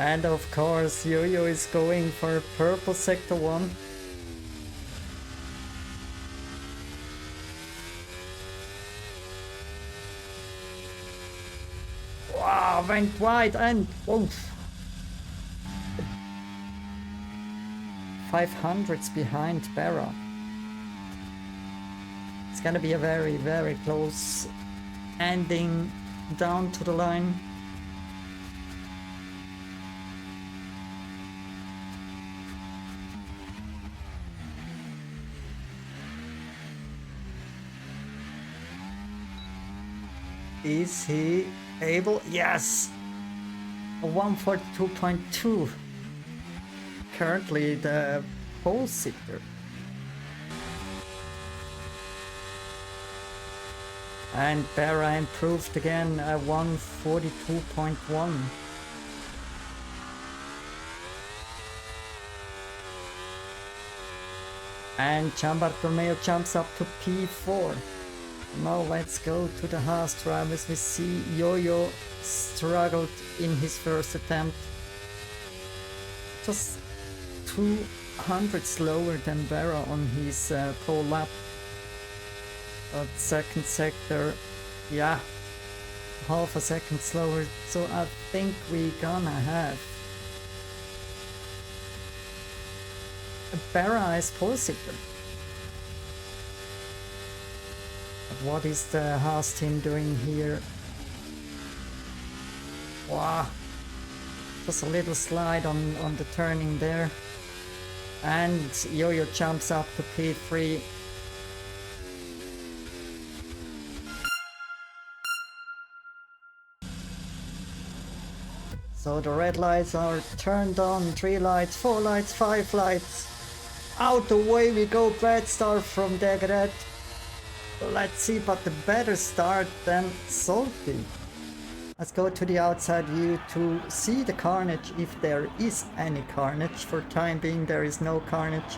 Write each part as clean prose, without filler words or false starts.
And of course, Yo-Yo is going for purple sector 1. Wow, went wide and oof. 500s behind Barra. It's gonna be a very, very close ending down to the line. Is he able? Yes! A 142.2. Currently the pole sitter. And Barra improved again at 142.1. And Gianbartolomeo jumps up to P4. Now let's go to the Haas drivers. We see Yo-Yo struggled in his first attempt. Just 200 slower than Barra on his pole lap. But second sector, yeah, half a second slower. So I think we gonna have a Barra as pole sitter. What is the Haas team doing here? Wow, just a little slide on the turning there. And Yo-Yo jumps up to P3. So the red lights are turned on, 3 lights, 4 lights, 5 lights. Out the way we go, bad start from Degret. Let's see, but the better start than Salty. Let's go to the outside view to see the carnage, if there is any carnage. For time being there is no carnage.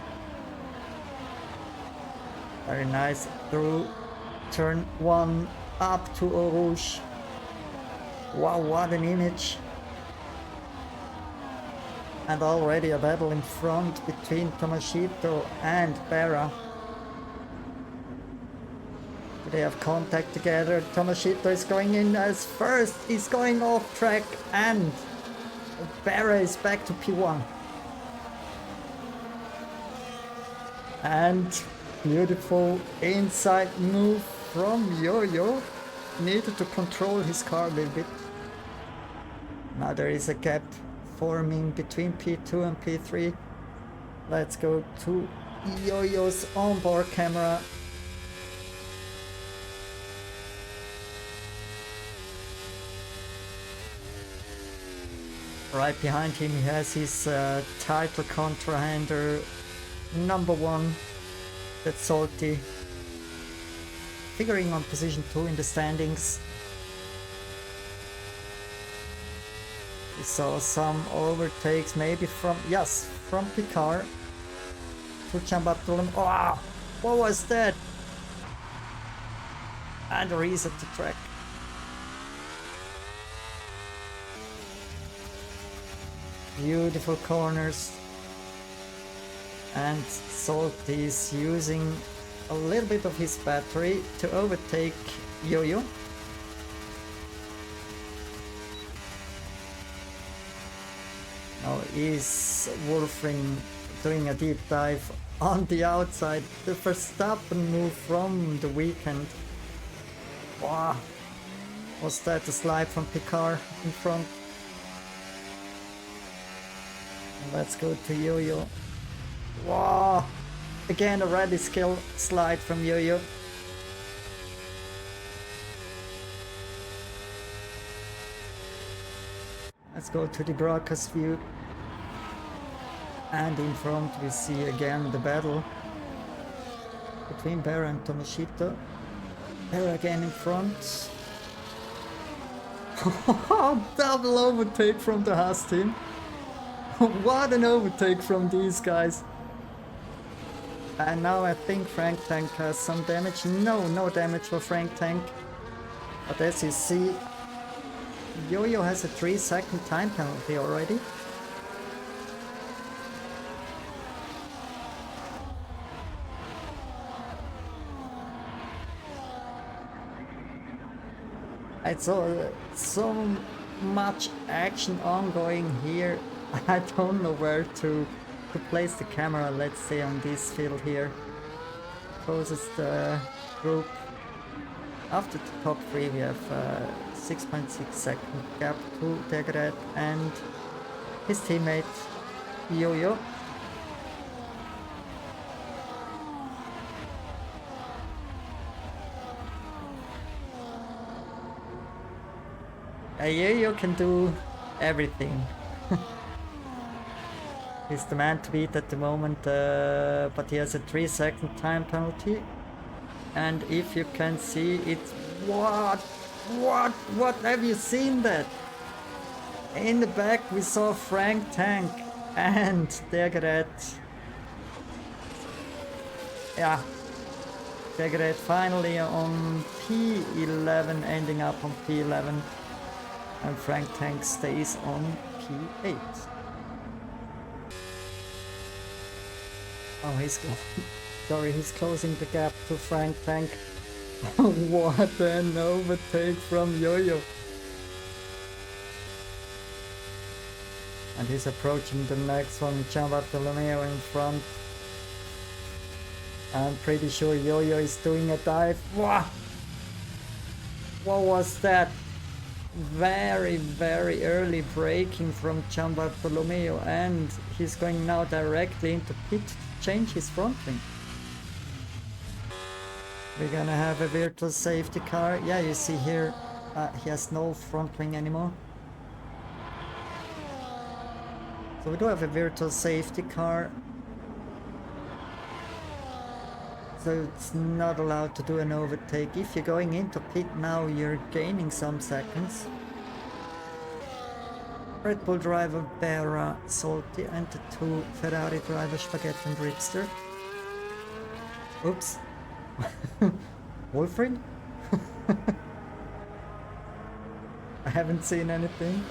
Very nice through turn 1 up to Eau Rouge. Wow, what an image. And already a battle in front between Tomashito and Barra. They have contact together. Tomashito is going in as first. He's going off track and Barra is back to P1. And beautiful inside move from Yo-Yo. Needed to control his car a little bit. Now there is a gap forming between P2 and P3. Let's go to Yo-Yo's onboard camera. Right behind him he has his title contrahander number 1, that's Salty, figuring on position 2 in the standings. We saw some overtakes, maybe from, yes, from Picard to Gianbartolomeo. Wow, what was that? And a reset to track. Beautiful corners. And Salty is using a little bit of his battery to overtake Yo-Yo. Now is Wolfring doing a deep dive on the outside. The Verstappen move from the weekend. Wow. Was that a slide from Picard in front? Let's go to Yo-Yo. Wow! Again a rally skill slide from Yo-Yo. Let's go to the broadcast view. And in front we see again the battle between Barra and Tomashito. Barra again in front. Double overtake from the Haas team. What an overtake from these guys. And now I think Frank Tank has some damage. No damage for Frank Tank. But as you see, Yo-Yo has a 3-second time penalty already. I saw so much action ongoing here. I don't know where to place the camera. Let's say on this field here. Closest group. After the top 3 we have 6.6 second gap to Degret and his teammate Yo-Yo. Yo-Yo can do everything. He's the man to beat at the moment, but he has a 3-second time penalty. And if you can see, it's what have you seen that? In the back we saw Frank Tank and Degret. Yeah, Degret finally on P11, ending up on P11, and Frank Tank stays on P8. Oh, he's closing the gap to Frank Tank. What an overtake from Yo-Yo. And he's approaching the next one, Gian Bartolomeo in front. I'm pretty sure Yo-Yo is doing a dive. Wow! What was that? Very, very early braking from Gian Bartolomeo, and he's going now directly into pit to change his front wing. We're gonna have a virtual safety car. Yeah, you see here, he has no front wing anymore. So we do have a virtual safety car. So it's not allowed to do an overtake. If you're going into pit now, you're gaining some seconds. Red Bull driver Berra Solti and the 2 Ferrari drivers Spaghetti and Ripster. Oops. Wolfried? I haven't seen anything.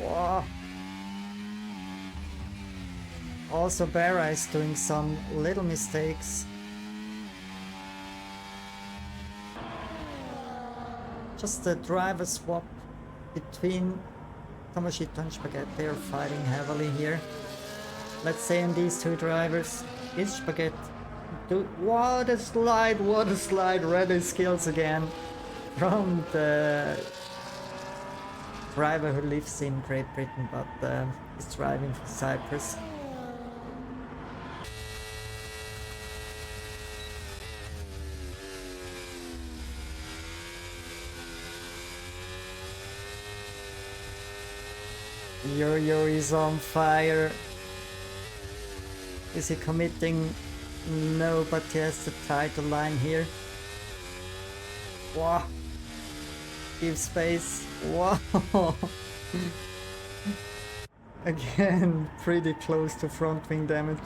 Wow. Also Berra is doing some little mistakes. Just the driver swap between Tomoshito and Spaghetti. They are fighting heavily here. Let's say on these 2 drivers. Is Spaghetti... What a slide, what a slide. Ready skills again from the driver who lives in Great Britain but is driving for Cyprus. Yo-Yo is on fire. Is he committing? No, but he has to tie the line here. Wow. Give space. Wow. Again, pretty close to front wing damage.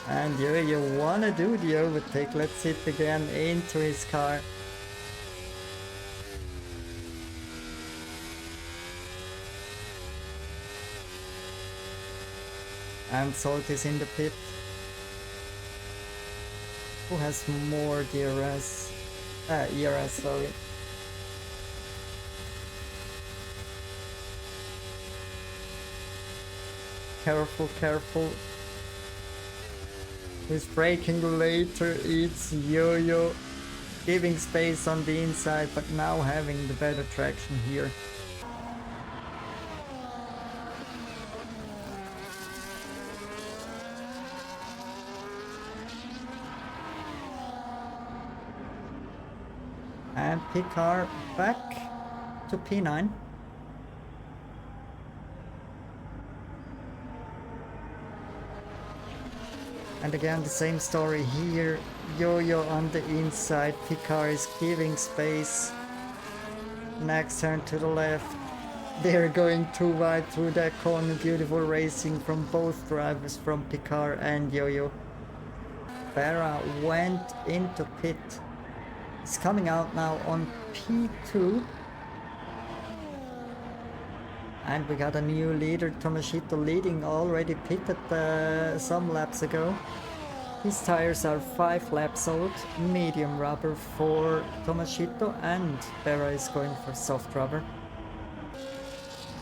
And you wanna do the overtake. Let's hit again into his car. And Salt is in the pit. Who has more DRS? ERS, sorry. Careful, careful. Who's braking later? It's Yo-Yo. Giving space on the inside, but now having the better traction here. And Picard back to P9. And again the same story here. Yo-Yo on the inside, Picard is giving space. Next turn to the left. They're going too wide through that corner. Beautiful racing from both drivers, from Picard and Yo-Yo. Berra went into pit He's coming out now on P2. And we got a new leader, Tomashito, leading, already pitted some laps ago. His tires are 5 laps old, medium rubber for Tomashito, and Berra is going for soft rubber.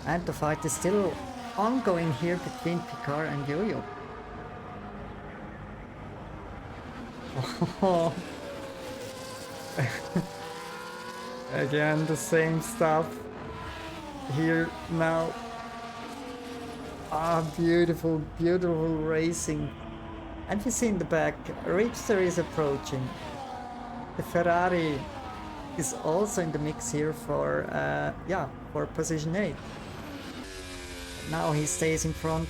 And the fight is still ongoing here between Picard and Yo-Yo. Again, the same stuff here now. Ah, beautiful, beautiful racing. And we see in the back, Richter is approaching. The Ferrari is also in the mix here for, for position 8. Now he stays in front.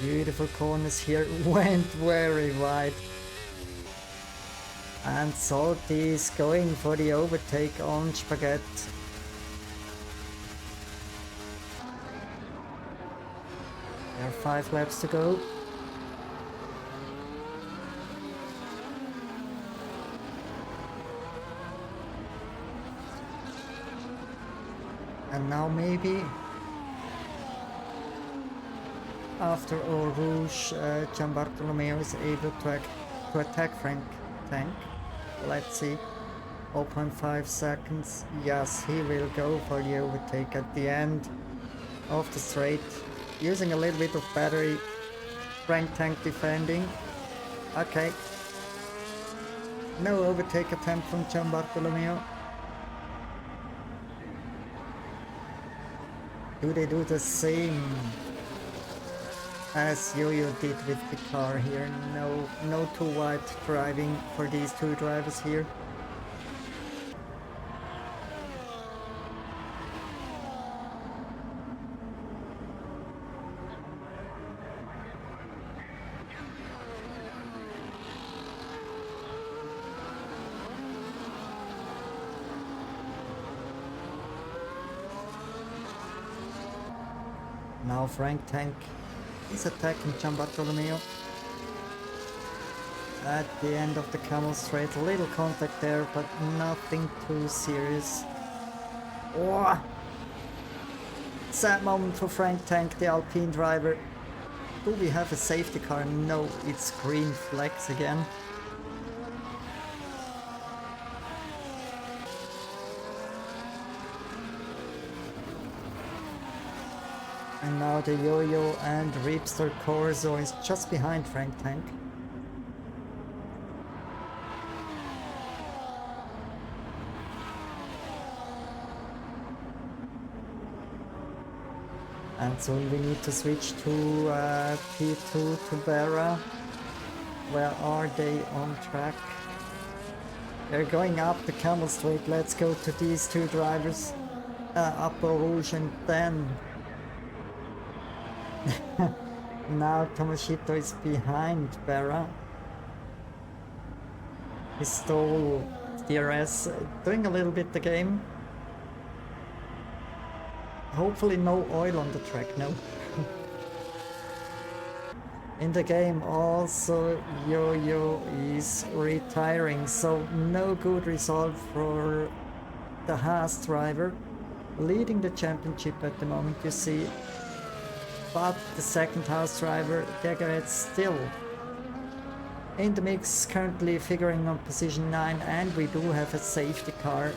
Beautiful corners here, went very wide. And Salty is going for the overtake on Spaghetti. There are 5 laps to go. And now maybe after Eau Rouge, Gian Bartolomeo is able to attack Frank Tank. Let's see. 0.5 seconds. Yes, he will go for the overtake at the end of the straight. Using a little bit of battery. Frank Tank defending. Okay. No overtake attempt from Gian Bartolomeo. Do they do the same as Yo-Yo did with the car here? No too wide driving for these two drivers here. Now Frank Tank is attacking Gian Bartolomeo. At the end of the camel straight, a little contact there, but nothing too serious. Oh! Sad moment for Frank Tank, the Alpine driver. Do we have a safety car? No, it's green flags again. And now the Yo-Yo and Reapster Corso is just behind Frank Tank. And soon we need to switch to P2 to Berra. Where are they on track? They're going up the camel straight. Let's go to these two drivers. Up Eau Rouge, and then now Tomashito is behind Berra. He stole DRS, doing a little bit the game. Hopefully no oil on the track, no. In the game also Yo-Yo is retiring, so no good result for the Haas driver. Leading the championship at the moment, you see. But the second Haas driver, Degeret, still in the mix, currently figuring on position 9, and we do have a safety car.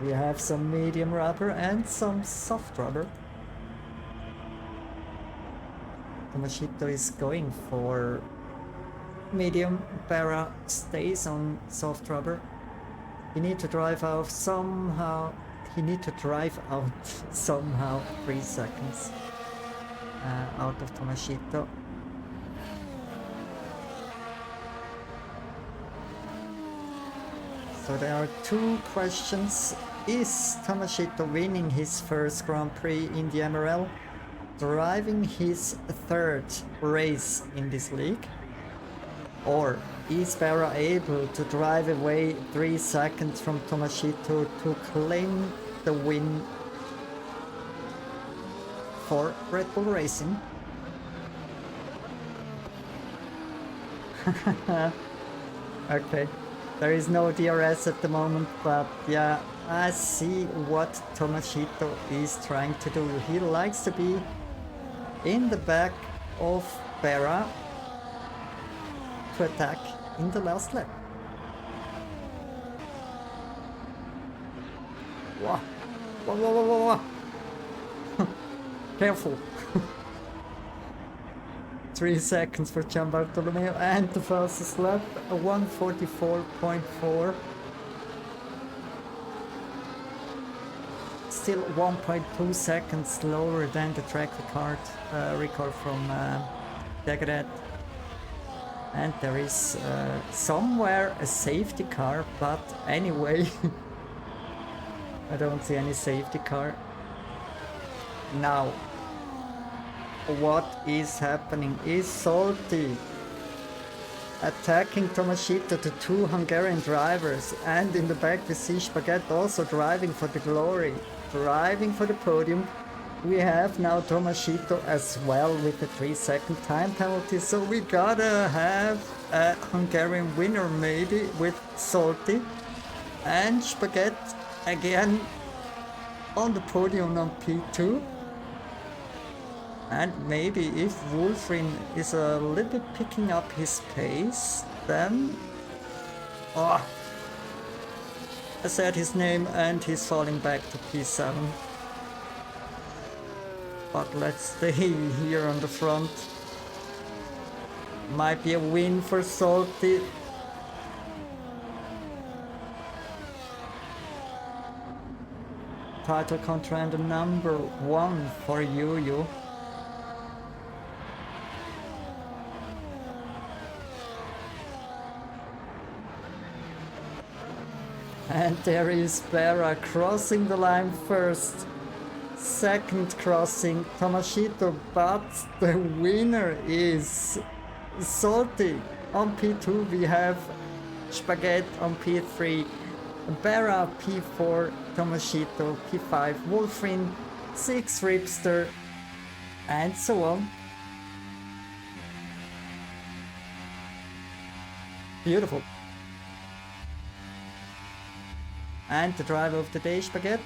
We have some medium rubber and some soft rubber. Tomashito is going for medium, Berra stays on soft rubber. You need to drive out somehow. 3 seconds out of Tomashito. So there are 2 questions. Is Tomashito winning his first Grand Prix in the MRL? Driving his 3rd race in this league? Or is Berra able to drive away 3 seconds from Tomashito to claim the win for Red Bull Racing? Okay, there is no DRS at the moment, but yeah, I see what Tomashito is trying to do. He likes to be in the back of Berra to attack in the last lap. Whoa, whoa, whoa, whoa, whoa, whoa. Careful. 3 seconds for Gian Bartolomeo, and the fastest lap, 1:44.4. Still 1.2 seconds slower than the track record from Degret. And there is somewhere a safety car, but anyway, I don't see any safety car. Now, what is happening is Salty attacking Tomashito, the two Hungarian drivers, and in the back we see Spaghetti also driving for the glory, driving for the podium. We have now Tomashito as well with the 3-second time penalty, so we gotta have a Hungarian winner maybe with Salty, and Spaghetti again on the podium on P2. And maybe if Wolfrin is a little bit picking up his pace, then... Oh! I said his name and he's falling back to P7. But let's stay here on the front. Might be a win for Salty. Title contender number 1 for Yu. And there is Berra crossing the line first. Second crossing Tomashito, but the winner is Salty. On P2 we have Spaghetti on P3, Berra P4, Tomashito P5, Wolfrin 6, Ripster, and so on. Beautiful. And the driver of the day, Spaghetti.